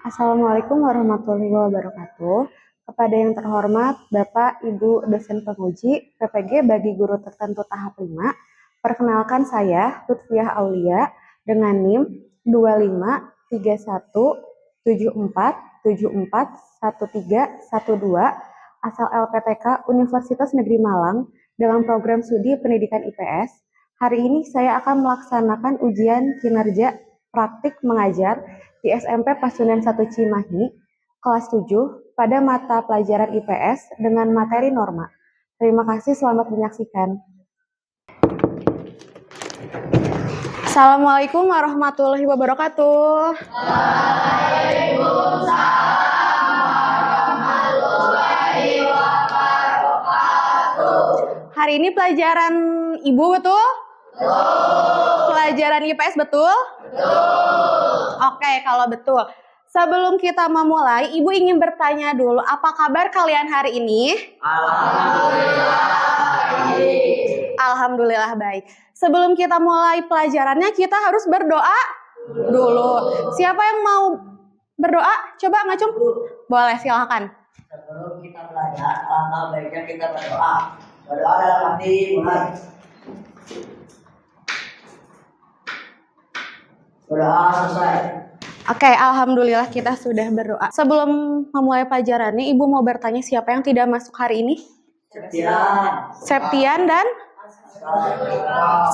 Assalamualaikum warahmatullahi wabarakatuh. Kepada yang terhormat Bapak, Ibu, dosen penguji, PPG bagi guru tertentu tahap 5, perkenalkan saya Lutfiah Aulia dengan NIM 253174741312 asal LPTK Universitas Negeri Malang dalam program studi pendidikan IPS. Hari ini saya akan melaksanakan ujian kinerja praktik mengajar di SMP Pasundan 1 Cimahi, kelas 7, pada mata pelajaran IPS dengan materi norma. Terima kasih, selamat menyaksikan. Assalamualaikum warahmatullahi wabarakatuh. Waalaikumsalam warahmatullahi wabarakatuh. Hari ini pelajaran Ibu betul? Betul. Pelajaran IPS betul? Betul. Oke, kalau betul. Sebelum kita memulai, Ibu ingin bertanya dulu, apa kabar kalian hari ini? Alhamdulillah baik. Alhamdulillah baik. Sebelum kita mulai pelajarannya, kita harus berdoa dulu. Siapa yang mau berdoa? Coba ngacung. Boleh, silakan. Sebelum kita belajar, alangkah baiknya kita berdoa. Berdoa dalam hati, mulai. Berdoa selesai. Oke, alhamdulillah kita sudah berdoa. Sebelum memulai pelajarannya, Ibu mau bertanya siapa yang tidak masuk hari ini? Septian dan?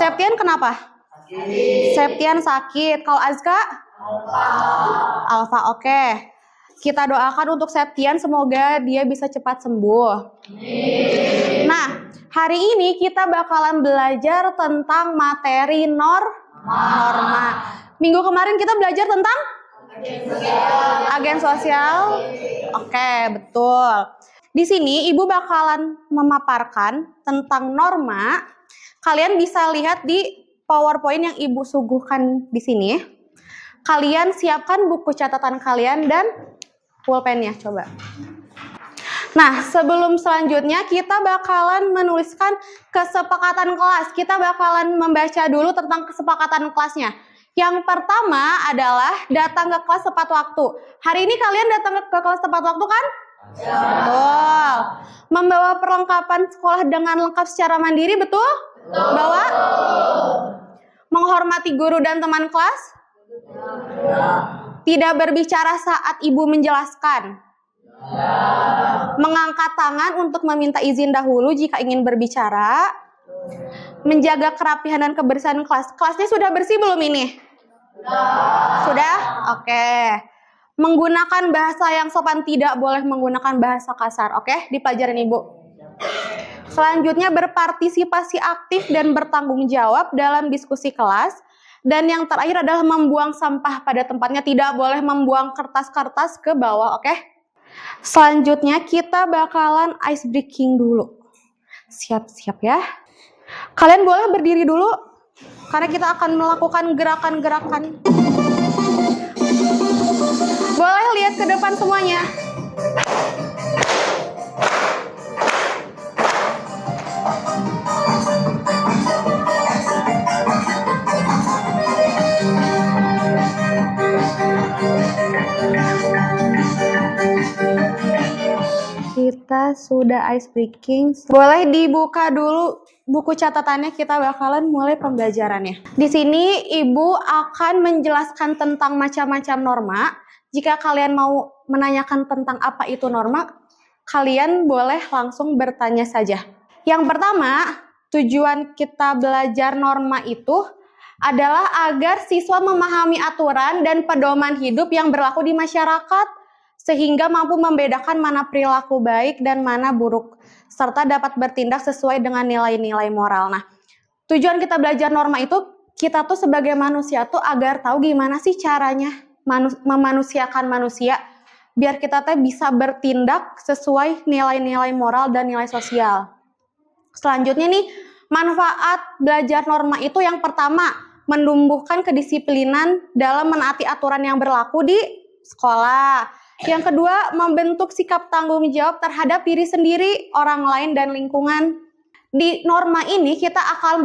Septian kenapa? Septian sakit. Kalau Azka? Alfa, oke. Kita doakan untuk Septian, semoga dia bisa cepat sembuh. Nah, hari ini kita bakalan belajar tentang materi norma. Minggu kemarin kita belajar tentang? Agen sosial. Oke, betul. Di sini Ibu bakalan memaparkan tentang norma. Kalian bisa lihat di PowerPoint yang Ibu suguhkan di sini. Kalian siapkan buku catatan kalian dan pulpennya, coba. Nah, sebelum selanjutnya kita bakalan menuliskan kesepakatan kelas. Kita bakalan membaca dulu tentang kesepakatan kelasnya. Yang pertama adalah datang ke kelas tepat waktu. Hari ini kalian datang ke kelas tepat waktu kan? Ya. Betul. Membawa perlengkapan sekolah dengan lengkap secara mandiri, betul? Betul. Bawa? Menghormati guru dan teman kelas? Ya. Tidak berbicara saat ibu menjelaskan? Ya. Mengangkat tangan untuk meminta izin dahulu jika ingin berbicara? Menjaga kerapihan dan kebersihan kelas. Kelasnya sudah bersih belum ini? Sudah? Oke. Menggunakan bahasa yang sopan, tidak boleh menggunakan bahasa kasar. Oke, di pelajaran Ibu. Selanjutnya berpartisipasi aktif dan bertanggung jawab dalam diskusi kelas. Dan yang terakhir adalah membuang sampah pada tempatnya, tidak boleh membuang kertas-kertas ke bawah. Oke? Selanjutnya kita bakalan ice breaking dulu. Siap-siap ya. Kalian boleh berdiri dulu, karena kita akan melakukan gerakan-gerakan. Boleh lihat ke depan semuanya. Kita sudah ice breaking. Boleh dibuka dulu buku catatannya, kita bakalan mulai pembelajarannya. Di sini Ibu akan menjelaskan tentang macam-macam norma. Jika kalian mau menanyakan tentang apa itu norma, kalian boleh langsung bertanya saja. Yang pertama, tujuan kita belajar norma itu adalah agar siswa memahami aturan dan pedoman hidup yang berlaku di masyarakat, sehingga mampu membedakan mana perilaku baik dan mana buruk, serta dapat bertindak sesuai dengan nilai-nilai moral. Nah, tujuan kita belajar norma itu, kita tuh sebagai manusia tuh agar tahu gimana sih caranya memanusiakan manusia, biar kita tuh bisa bertindak sesuai nilai-nilai moral dan nilai sosial. Selanjutnya nih, manfaat belajar norma itu yang pertama, menumbuhkan kedisiplinan dalam menaati aturan yang berlaku di sekolah. Yang kedua, membentuk sikap tanggung jawab terhadap diri sendiri, orang lain, dan lingkungan. Di norma ini kita akan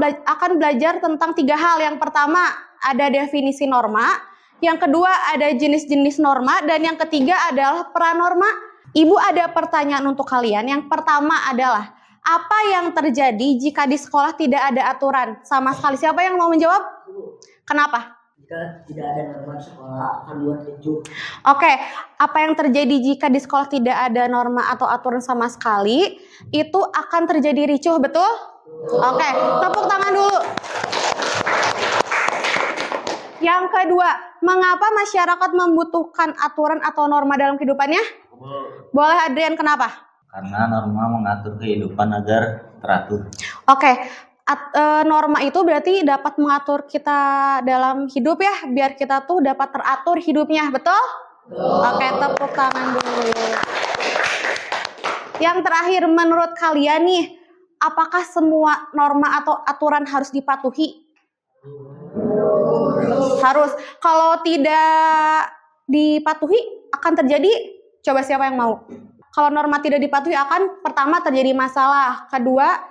belajar tentang 3 hal. Yang pertama, ada definisi norma. Yang kedua ada jenis-jenis norma, dan yang ketiga adalah pranorma. Ibu ada pertanyaan untuk kalian. Yang pertama adalah, apa yang terjadi jika di sekolah tidak ada aturan sama sekali? Siapa yang mau menjawab? Kenapa? Jika tidak ada norma di sekolah akan buat ricuh. Oke, apa yang terjadi jika di sekolah tidak ada norma atau aturan sama sekali? Itu akan terjadi ricuh, betul? Oke, tepuk tangan dulu. Yang kedua, mengapa masyarakat membutuhkan aturan atau norma dalam kehidupannya? Boleh Adrian, kenapa? Karena norma mengatur kehidupan agar teratur. Oke, norma itu berarti dapat mengatur kita dalam hidup ya, biar kita tuh dapat teratur hidupnya, betul? Oke, tepuk tangan dulu. Yang terakhir, menurut kalian nih, apakah semua norma atau aturan harus dipatuhi? Harus. Kalau tidak dipatuhi akan terjadi, coba siapa yang mau? Kalau norma tidak dipatuhi akan pertama terjadi masalah, kedua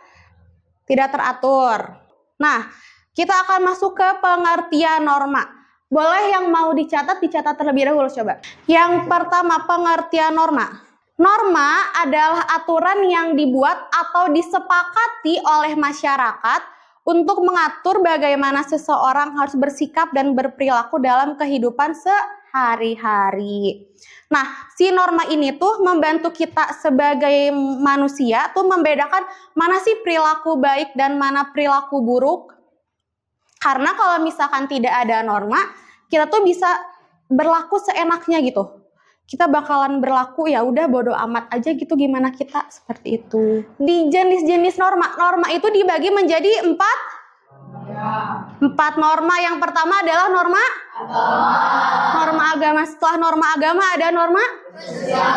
tidak teratur. Nah, kita akan masuk ke pengertian norma. Boleh yang mau dicatat terlebih dahulu coba. Yang pertama, pengertian norma. Norma adalah aturan yang dibuat atau disepakati oleh masyarakat untuk mengatur bagaimana seseorang harus bersikap dan berperilaku dalam kehidupan sehari-hari. Nah, si norma ini tuh membantu kita sebagai manusia tuh membedakan mana sih perilaku baik dan mana perilaku buruk. Karena kalau misalkan tidak ada norma, kita tuh bisa berlaku seenaknya gitu. Kita bakalan berlaku ya udah bodo amat aja gitu, gimana kita, seperti itu. Di jenis-jenis norma, norma itu dibagi menjadi empat norma. Yang pertama adalah norma agama. Setelah norma agama ada norma sosial.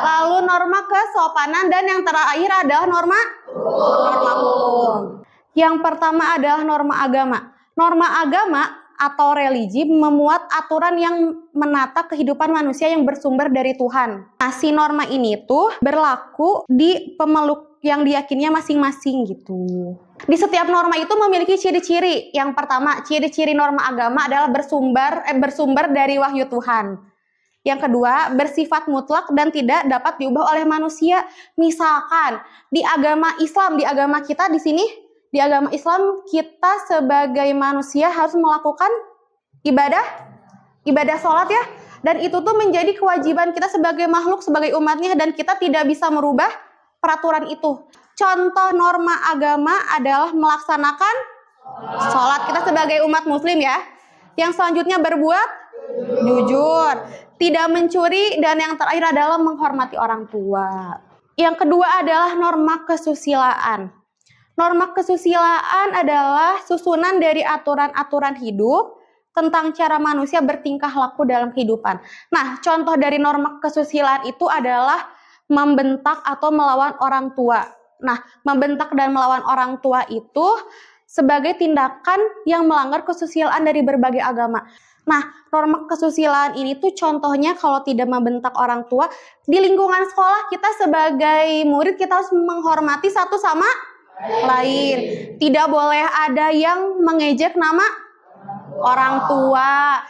Lalu norma kesopanan, dan yang terakhir adalah norma hukum. Yang pertama adalah norma agama. Norma agama atau religi memuat aturan yang menata kehidupan manusia yang bersumber dari Tuhan. Nah, si norma ini tuh berlaku di pemeluk yang diyakininya masing-masing gitu. Di setiap norma itu memiliki ciri-ciri. Yang pertama, ciri-ciri norma agama adalah bersumber dari wahyu Tuhan. Yang kedua, bersifat mutlak dan tidak dapat diubah oleh manusia. Misalkan di agama Islam, di agama kita di sini, di agama Islam kita sebagai manusia harus melakukan ibadah sholat ya. Dan itu tuh menjadi kewajiban kita sebagai makhluk, sebagai umatnya, dan kita tidak bisa merubah peraturan itu. Contoh norma agama adalah melaksanakan sholat kita sebagai umat muslim ya. Yang selanjutnya berbuat jujur, tidak mencuri, dan yang terakhir adalah menghormati orang tua. Yang kedua adalah norma kesusilaan. Norma kesusilaan adalah susunan dari aturan-aturan hidup tentang cara manusia bertingkah laku dalam kehidupan. Nah, contoh dari norma kesusilaan itu adalah membentak atau melawan orang tua. Nah, membentak dan melawan orang tua itu sebagai tindakan yang melanggar kesusilaan dari berbagai agama. Nah, norma kesusilaan ini tuh contohnya kalau tidak membentak orang tua, di lingkungan sekolah kita sebagai murid kita harus menghormati satu sama lain. Tidak boleh ada yang mengejek nama orang tua.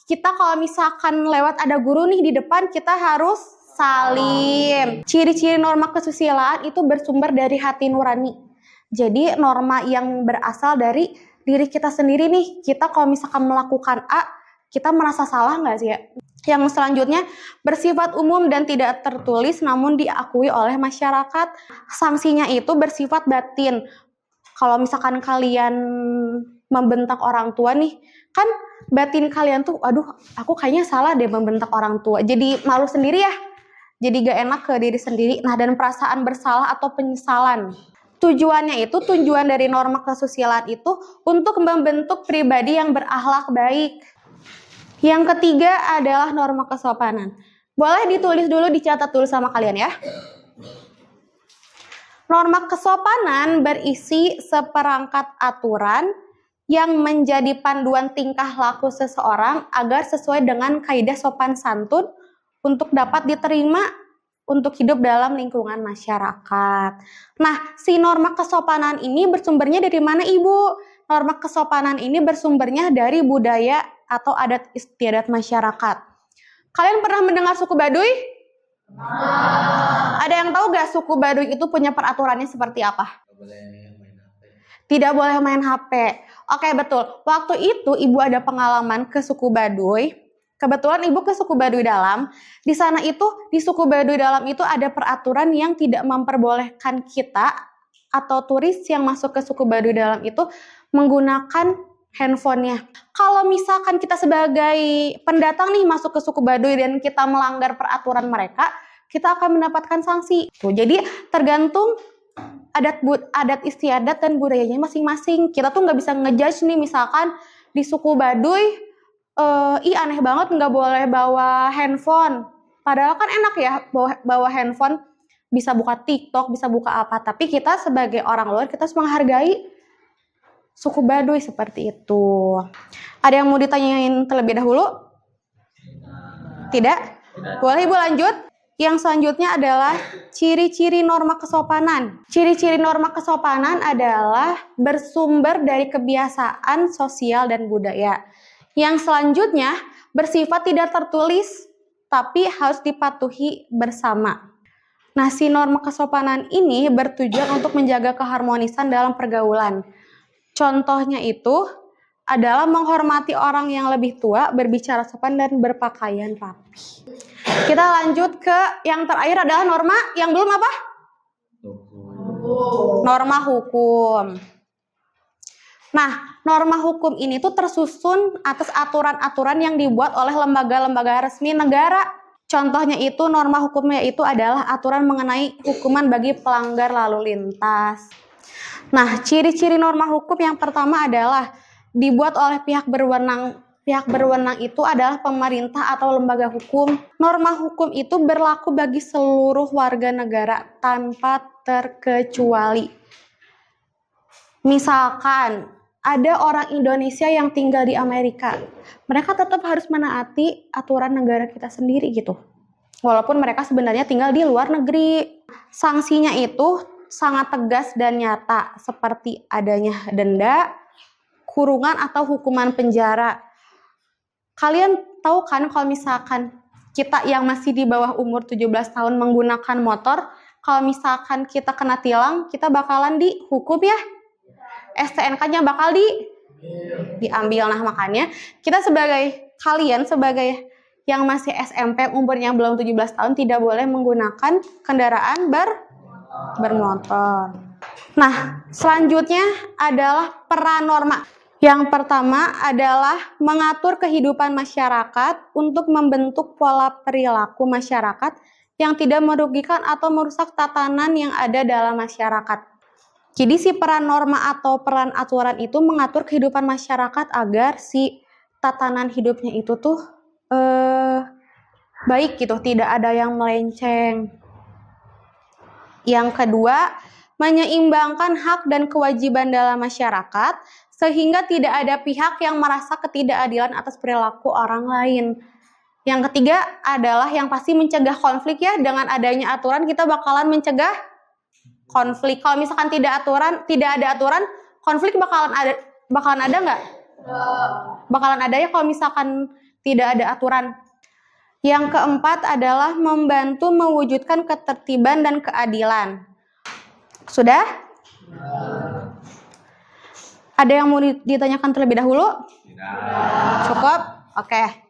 Kita kalau misalkan lewat ada guru nih di depan, kita harus salim. Ciri-ciri norma kesusilaan itu bersumber dari hati nurani. Jadi norma yang berasal dari diri kita sendiri nih. Kita kalau misalkan melakukan A, kita merasa salah nggak sih ya? Yang selanjutnya bersifat umum dan tidak tertulis namun diakui oleh masyarakat. Sanksinya itu bersifat batin. Kalau misalkan kalian membentak orang tua nih, kan batin kalian tuh, aduh aku kayaknya salah deh membentak orang tua. Jadi malu sendiri ya. Jadi gak enak ke diri sendiri. Nah, dan perasaan bersalah atau penyesalan. Tujuannya itu, tujuan dari norma kesusilaan itu untuk membentuk pribadi yang berakhlak baik. Yang ketiga adalah norma kesopanan. Boleh ditulis dulu, dicatat dulu sama kalian ya. Norma kesopanan berisi seperangkat aturan yang menjadi panduan tingkah laku seseorang agar sesuai dengan kaidah sopan santun untuk dapat diterima untuk hidup dalam lingkungan masyarakat. Nah, si norma kesopanan ini bersumbernya dari mana, Ibu? Norma kesopanan ini bersumbernya dari budaya atau adat istiadat masyarakat. Kalian pernah mendengar suku Baduy? Ada yang tahu gak suku Baduy itu punya peraturannya seperti apa? Tidak boleh main HP. Oke, betul. Waktu itu ibu ada pengalaman ke suku Baduy. Kebetulan ibu ke suku Baduy Dalam. Di sana itu, di suku Baduy Dalam itu ada peraturan yang tidak memperbolehkan kita atau turis yang masuk ke suku Baduy Dalam itu menggunakan handphonenya. Kalau misalkan kita sebagai pendatang nih masuk ke suku Baduy dan kita melanggar peraturan mereka, kita akan mendapatkan sanksi. Tuh, jadi tergantung adat istiadat dan budayanya masing-masing. Kita tuh nggak bisa ngejudge nih, misalkan di suku Baduy, aneh banget nggak boleh bawa handphone. Padahal kan enak ya bawa handphone, bisa buka TikTok, bisa buka apa. Tapi kita sebagai orang luar, kita harus menghargai suku Baduy seperti itu. Ada yang mau ditanyain terlebih dahulu? Tidak? Boleh Ibu lanjut? Yang selanjutnya adalah ciri-ciri norma kesopanan. Ciri-ciri norma kesopanan adalah bersumber dari kebiasaan sosial dan budaya. Yang selanjutnya bersifat tidak tertulis tapi harus dipatuhi bersama. Nah, si norma kesopanan ini bertujuan untuk menjaga keharmonisan dalam pergaulan. Contohnya itu adalah menghormati orang yang lebih tua, berbicara sopan, dan berpakaian rapi. Kita lanjut ke yang terakhir adalah norma yang belum apa? Norma hukum. Nah, norma hukum ini tuh tersusun atas aturan-aturan yang dibuat oleh lembaga-lembaga resmi negara. Contohnya itu norma hukumnya itu adalah aturan mengenai hukuman bagi pelanggar lalu lintas. Nah, ciri-ciri norma hukum yang pertama adalah dibuat oleh pihak berwenang. Pihak berwenang itu adalah pemerintah atau lembaga hukum. Norma hukum itu berlaku bagi seluruh warga negara tanpa terkecuali. Misalkan ada orang Indonesia yang tinggal di Amerika, mereka tetap harus menaati aturan negara kita sendiri gitu. Walaupun mereka sebenarnya tinggal di luar negeri. Sanksinya itu sangat tegas dan nyata, seperti adanya denda, kurungan atau hukuman penjara. Kalian tahu kan kalau misalkan kita yang masih di bawah umur 17 tahun menggunakan motor, kalau misalkan kita kena tilang, kita bakalan dihukum ya. STNK-nya bakal diambil. Nah, makanya kita kalian sebagai yang masih SMP umurnya belum 17 tahun tidak boleh menggunakan kendaraan bermotor. Nah, selanjutnya adalah peran norma. Yang pertama adalah mengatur kehidupan masyarakat untuk membentuk pola perilaku masyarakat yang tidak merugikan atau merusak tatanan yang ada dalam masyarakat. Jadi si peran norma atau peran aturan itu mengatur kehidupan masyarakat agar si tatanan hidupnya itu tuh baik gitu, tidak ada yang melenceng. Yang kedua, menyeimbangkan hak dan kewajiban dalam masyarakat sehingga tidak ada pihak yang merasa ketidakadilan atas perilaku orang lain. Yang ketiga adalah yang pasti mencegah konflik ya. Dengan adanya aturan kita bakalan mencegah konflik. Kalau misalkan tidak ada aturan, konflik bakalan ada nggak? Bakalan ada ya kalau misalkan tidak ada aturan. Yang keempat adalah membantu mewujudkan ketertiban dan keadilan. Sudah? Ada yang mau ditanyakan terlebih dahulu? Cukup? Oke.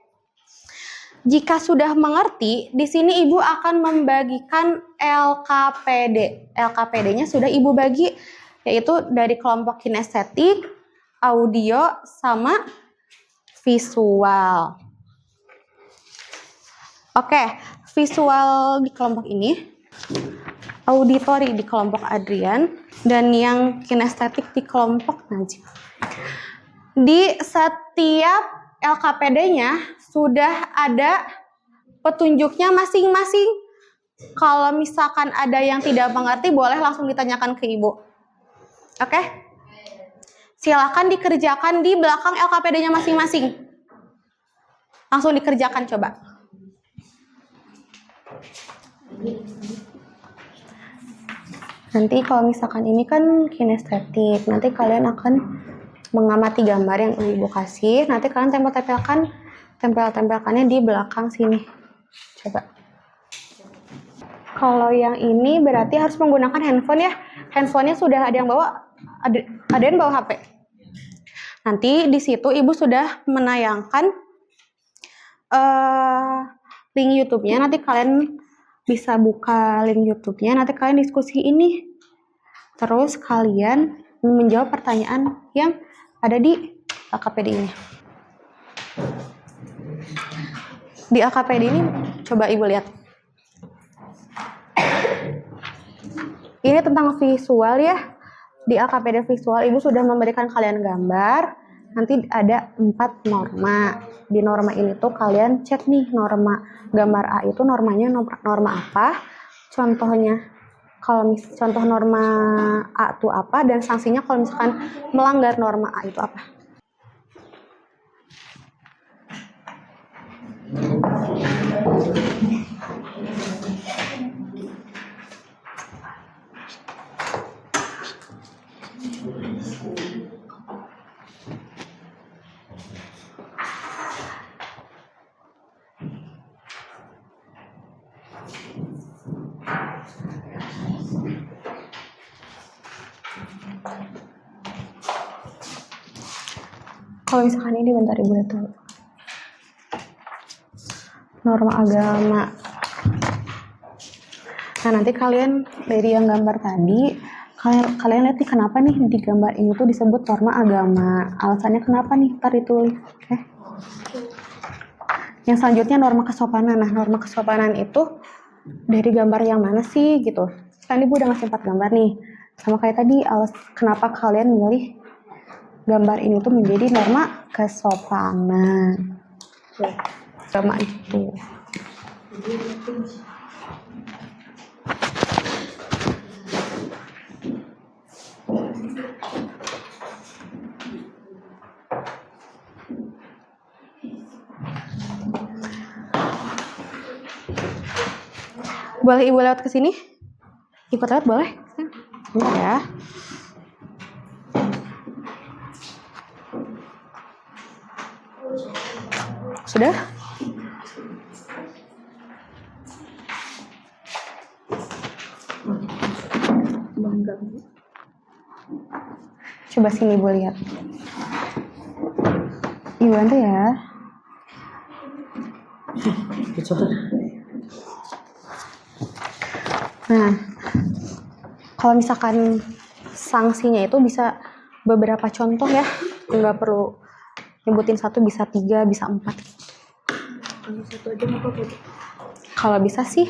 Jika sudah mengerti, di sini Ibu akan membagikan LKPD. LKPD-nya sudah Ibu bagi, yaitu dari kelompok kinestetik, audio, sama visual. Oke, visual di kelompok ini, auditori di kelompok Adrian, dan yang kinestetik di kelompok Najib. Di setiap LKPD-nya sudah ada petunjuknya masing-masing. Kalau misalkan ada yang tidak mengerti, boleh langsung ditanyakan ke Ibu. Oke? Silakan dikerjakan di belakang LKPD-nya masing-masing. Langsung dikerjakan coba. Nanti kalau misalkan ini kan kinestetik, nanti kalian akan mengamati gambar yang ibu kasih. Nanti kalian tempel-tempelkannya di belakang sini. Coba. Kalau yang ini berarti harus menggunakan handphone ya. Handphonenya sudah ada yang bawa, ada yang bawa HP. Nanti di situ ibu sudah menayangkan link YouTube-nya. Nanti kalian bisa buka link YouTube-nya. Nanti kalian diskusi ini. Terus kalian menjawab pertanyaan yang ada di AKPD-nya. Di AKPD ini coba ibu lihat. Ini tentang visual ya. Di AKPD visual ibu sudah memberikan kalian gambar. Nanti ada 4 norma. Di norma ini tuh kalian cek nih norma gambar A itu normanya norma apa. Contohnya kalau contoh norma A itu apa dan sanksinya kalau misalkan melanggar norma A itu apa. Kalau misalkan ini bentar ibu lihat dulu. Norma agama. Nah nanti kalian dari yang gambar tadi, kalian lihat nih kenapa nih di gambar ini tuh disebut norma agama. Alasannya kenapa nih? Ntar ditulis. Oke. Yang selanjutnya norma kesopanan. Nah norma kesopanan itu dari gambar yang mana sih gitu. Kan ibu udah ngasih 4 gambar nih. Sama kayak tadi, kenapa kalian milih gambar ini tuh menjadi norma kesopanan. Agama itu. Boleh ibu lewat ke sini? Ikut lewat boleh? Bentar ya. Sudah? Coba sini ibu lihat. Ibu bantu ya. Nah, kalau misalkan sanksinya itu bisa beberapa contoh ya, nggak perlu nyebutin 1, bisa 3, bisa 4. Satu aja nggak apa-apa. Kalau bisa sih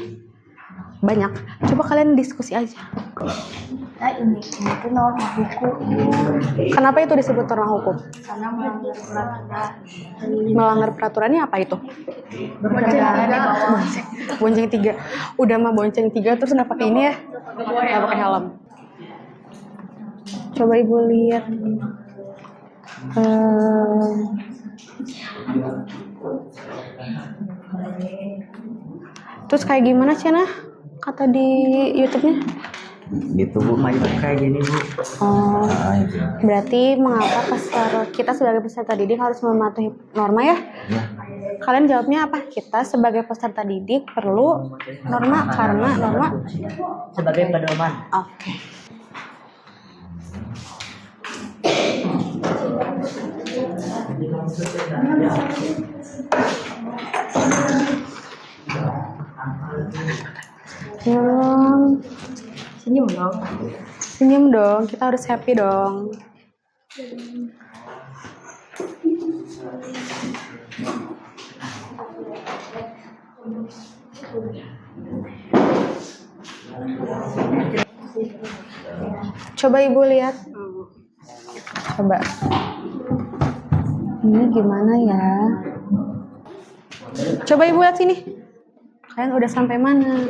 banyak. Coba kalian diskusi aja. Nah ini itu norma hukum. Kenapa itu disebut norma hukum? Karena melanggar peraturan. Melanggar peraturannya apa itu? Bonceng 3. Udah mah bonceng 3 terus nggak pakai ini ya? Nggak pakai helm. Coba ibu lihat. Terus kayak gimana Cina? Kata di YouTube-nya? Gitu Bu, kayak gini Bu. Oh, berarti mengapa kita sebagai peserta didik harus mematuhi norma ya? Ya. Kalian jawabnya apa? Kita sebagai peserta didik perlu norma karena norma Sebagai pedoman. Oke. Senyum dong. Senyum dong, kita harus happy dong. Coba ibu lihat. Coba. Ini gimana ya? Coba ibu lihat sini. Kalian udah sampai mana?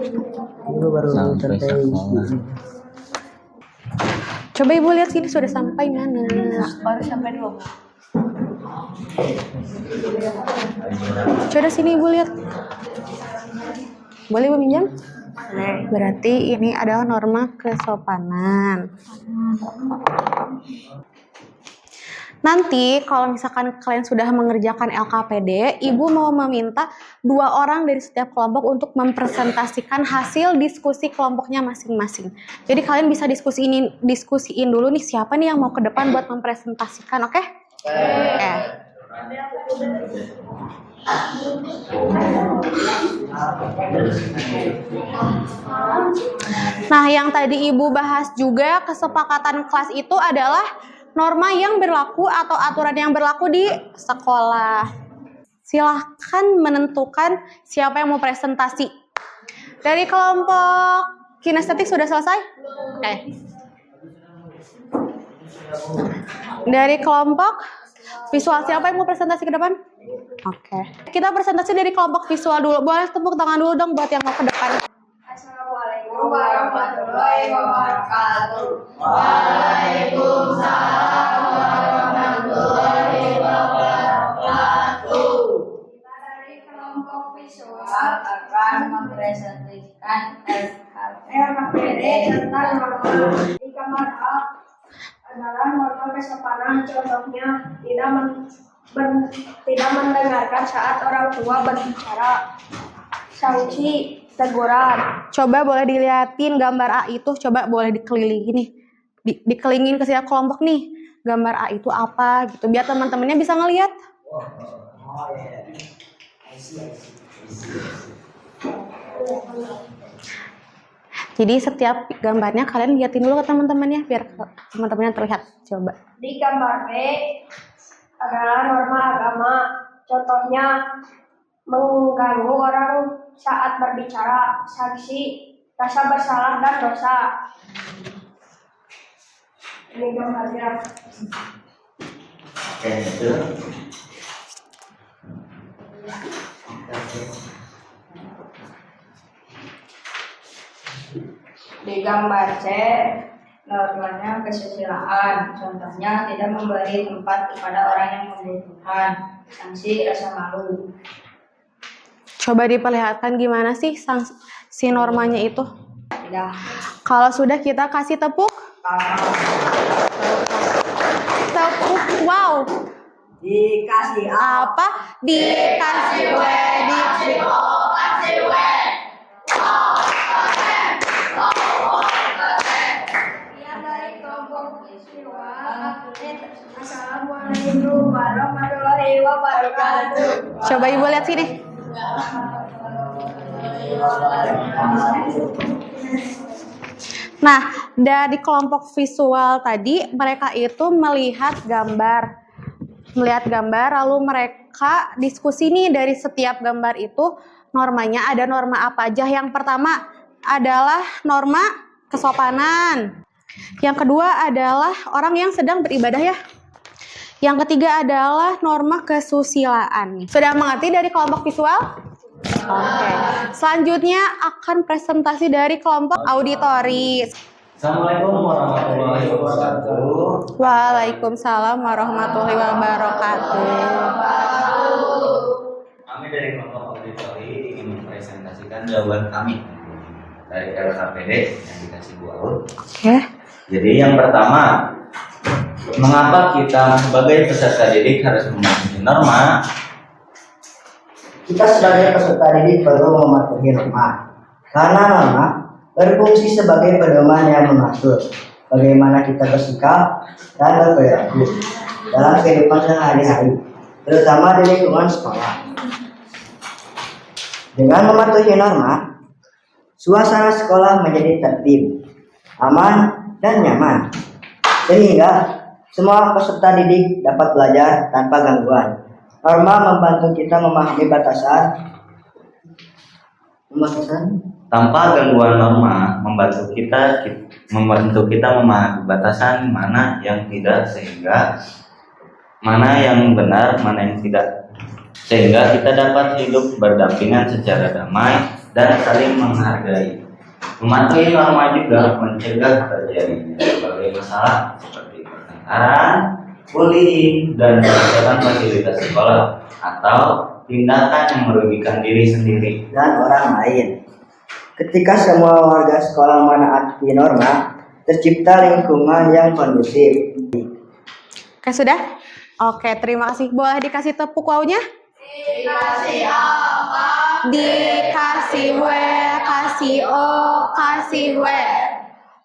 Ibu baru Sampai sekolah. Coba ibu lihat sini sudah sampai mana? Baru sampai 2. Coba sini ibu lihat. Boleh ibu minjam? Boleh. Berarti ini adalah norma kesopanan. Nanti kalau misalkan kalian sudah mengerjakan LKPD, Ibu mau meminta 2 orang dari setiap kelompok untuk mempresentasikan hasil diskusi kelompoknya masing-masing. Jadi kalian bisa diskusiin dulu nih siapa nih yang mau ke depan buat mempresentasikan, oke? Oke. Nah, yang tadi Ibu bahas juga kesepakatan kelas itu adalah norma yang berlaku atau aturan yang berlaku di sekolah. Silahkan menentukan siapa yang mau presentasi. Dari kelompok kinestetik sudah selesai? Oke. Dari kelompok visual siapa yang mau presentasi ke depan? Oke. Kita presentasi dari kelompok visual dulu. Boleh tepuk tangan dulu dong buat yang mau ke depan. Assalamualaikum warahmatullahi wabarakatuh. Waalaikumsalam warahmatullahi wabarakatuh. Kita dari kelompok visual akan mempresentasikan LKPD tentang norma. Di kamar A adalah norma kesopanan, contohnya tidak mendengarkan saat orang tua berbicara. Sanksi teguran. Coba boleh dilihatin gambar A itu, coba boleh dikelilingin nih. Dikelilingin ke setiap kelompok nih. Gambar A itu apa gitu, biar teman-temannya bisa ngelihat. Jadi setiap gambarnya kalian lihatin dulu ke teman-temannya biar teman-temannya terlihat. Coba. Di gambar B adalah norma agama. Contohnya mengganggu orang saat berbicara, sanksi, rasa bersalah dan dosa. Ini gambarnya. Oke, itu. Di gambar C, normanya kesusilaan. Contohnya tidak memberi tempat kepada orang yang membutuhkan, sanksi rasa malu. Coba diperlihatkan gimana sih si normanya itu. Tidak. Kalau sudah kita kasih tepuk. Tepuk, wow. Dikasih Apa? Dikasih W, dikasih O, kasih W. Yang dari kelompok visual. Assalamualaikum warahmatullahi wabarakatuh. Coba Ibu lihat sini. Nah, dari kelompok visual tadi mereka itu melihat gambar lalu mereka diskusi nih dari setiap gambar itu normanya ada norma apa aja. Yang pertama adalah norma kesopanan. Yang kedua adalah orang yang sedang beribadah ya. Yang ketiga adalah norma kesusilaan. Sudah mengerti dari kelompok visual? Oke. Selanjutnya akan presentasi dari kelompok auditory. Assalamualaikum warahmatullahi wabarakatuh. Waalaikumsalam warahmatullahi wabarakatuh. Kami dari kelompok auditory ingin mempresentasikan jawaban kami dari LKPD yang dikasih Bu Aul. Oke. Jadi yang pertama, mengapa kita sebagai peserta didik harus mematuhi norma? Kita sebagai peserta didik perlu mematuhi norma. Karena norma berfungsi sebagai pedoman yang mengatur bagaimana kita bersikap dan berperilaku dalam kehidupan sehari-hari, terutama di lingkungan sekolah. Dengan mematuhi norma, suasana sekolah menjadi tertib, aman, dan nyaman, sehingga semua peserta didik dapat belajar tanpa gangguan. Norma membantu kita memahami batasan. Tanpa gangguan norma membantu kita memahami batasan mana yang tidak, sehingga mana yang benar, mana yang tidak, sehingga kita dapat hidup berdampingan secara damai dan saling menghargai. Mematuhi norma juga mencegah terjadinya berbagai masalah seperti pertengkaran, bullying, dan perusakan fasilitas sekolah atau tindakan yang merugikan diri sendiri dan orang lain. Ketika semua warga sekolah menaati norma, tercipta lingkungan yang kondusif. Oke, sudah? Oke, terima kasih. Boleh dikasih tepuk wow-nya? Dikasih apa? Dikasih W, kasih O, kasih W.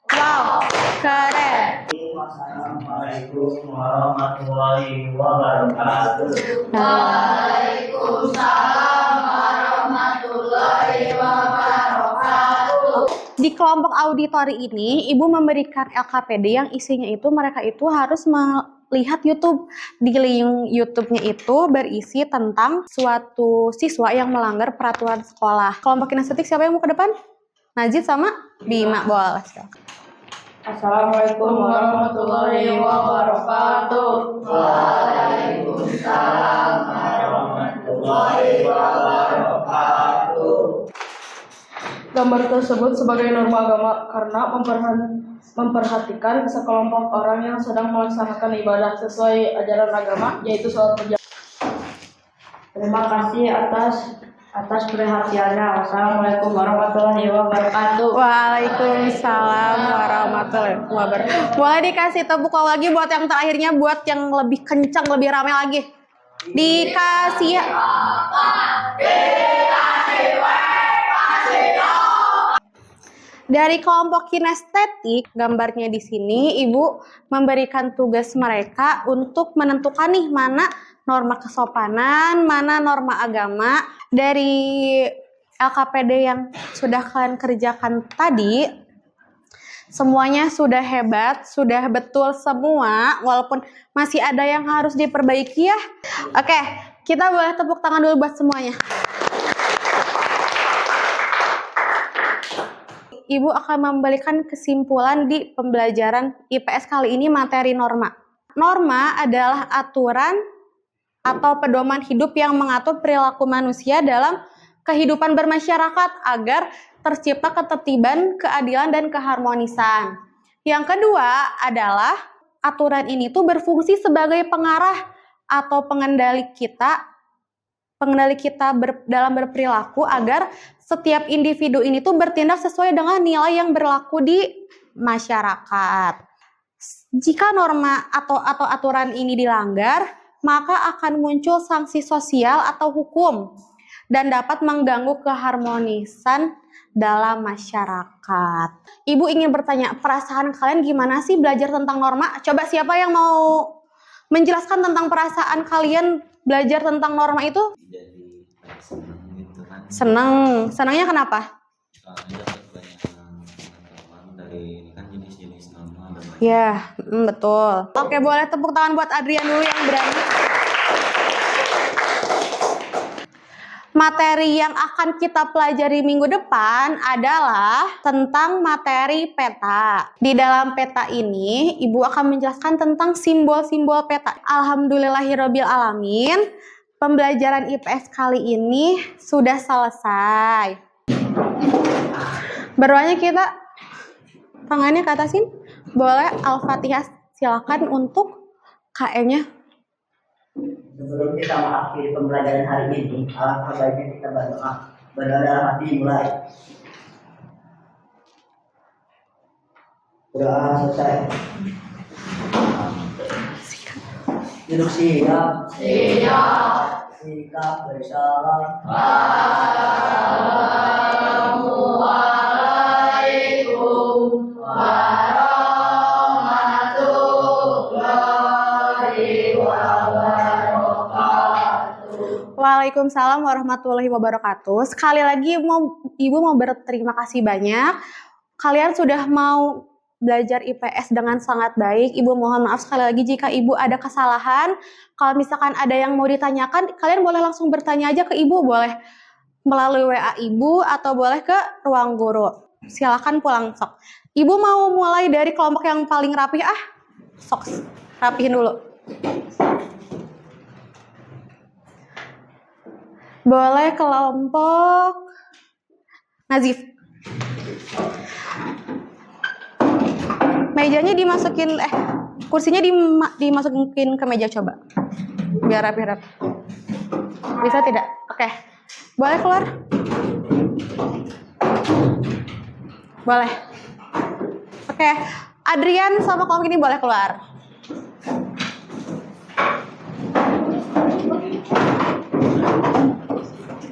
Wow, keren. Assalamualaikum warahmatullahi wabarakatuh. Waalaikumsalam warahmatullahi wabarakatuh. Di kelompok auditori ini, Ibu memberikan LKPD yang isinya itu mereka itu harus melihat YouTube. Di link YouTube-nya itu berisi tentang suatu siswa yang melanggar peraturan sekolah. Kelompok kinestetik siapa yang mau ke depan? Najib sama Bima, boleh. Assalamualaikum warahmatullahi wabarakatuh. Waalaikumsalam warahmatullahi wabarakatuh. Gambar tersebut sebagai norma agama karena memperhatikan sekelompok orang yang sedang melaksanakan ibadah sesuai ajaran agama, yaitu sholat berjamaah. Terima kasih atas perhatiannya. Wassalamualaikum warahmatullahi wabarakatuh. Waalaikumsalam warahmatullahi wabarakatuh. Boleh dikasih tepuk tangan lagi buat yang terakhirnya, buat yang lebih kencang, lebih ramai lagi. Dikasih dari kelompok kinestetik, gambarnya di sini Ibu memberikan tugas mereka untuk menentukan nih mana norma kesopanan, mana norma agama. Dari LKPD yang sudah kalian kerjakan tadi, semuanya sudah hebat, sudah betul semua, walaupun masih ada yang harus diperbaiki ya. Oke, kita boleh tepuk tangan dulu buat semuanya. Ibu akan memberikan kesimpulan di pembelajaran IPS kali ini materi norma. Norma adalah aturan atau pedoman hidup yang mengatur perilaku manusia dalam kehidupan bermasyarakat agar tercipta ketertiban, keadilan, dan keharmonisan. Yang kedua adalah aturan ini tuh berfungsi sebagai pengarah atau pengendali kita dalam berperilaku agar setiap individu ini tuh bertindak sesuai dengan nilai yang berlaku di masyarakat. Jika norma atau aturan ini dilanggar, maka akan muncul sanksi sosial atau hukum dan dapat mengganggu keharmonisan dalam masyarakat. Ibu ingin bertanya, perasaan kalian gimana sih belajar tentang norma? Coba siapa yang mau menjelaskan tentang perasaan kalian belajar tentang norma itu? Jadi senang gitu kan. Senangnya kenapa? Soalnya dapat banyak pengetahuan dari ini kan jenis-jenis norma ada banyak. Ya, betul. Oke, boleh tepuk tangan buat Adrian dulu yang berani. Materi yang akan kita pelajari minggu depan adalah tentang materi peta. Di dalam peta ini, Ibu akan menjelaskan tentang simbol-simbol peta. Alhamdulillahirabbil alamin, pembelajaran IPS kali ini sudah selesai. Berdoanya kita tangannya ke atasin. Boleh Al-Fatihah, silakan untuk KM-nya. Sebelum kita mengakhiri pembelajaran hari ini, alangkah baiknya kita berdoa. Berdoa dalam hati mulai. Doa selesai. Duduk siap. Sikap bersalam. Assalamualaikum warahmatullahi wabarakatuh. Waalaikumsalam warahmatullahi wabarakatuh. Sekali lagi Ibu mau berterima kasih banyak. Kalian sudah mau belajar IPS dengan sangat baik. Ibu mohon maaf sekali lagi jika Ibu ada kesalahan. Kalau misalkan ada yang mau ditanyakan, kalian boleh langsung bertanya aja ke Ibu. Boleh melalui WA Ibu atau boleh ke ruang guru. Silakan pulang sok. Ibu mau mulai dari kelompok yang paling rapih. Sok rapihin dulu. Boleh kelompok Nazif. Mejanya dimasukin, kursinya dimasukin ke meja coba. Biar rapi-rapi. Bisa tidak? Oke. Boleh keluar? Boleh. Oke. Adrian sama kelompok ini boleh keluar.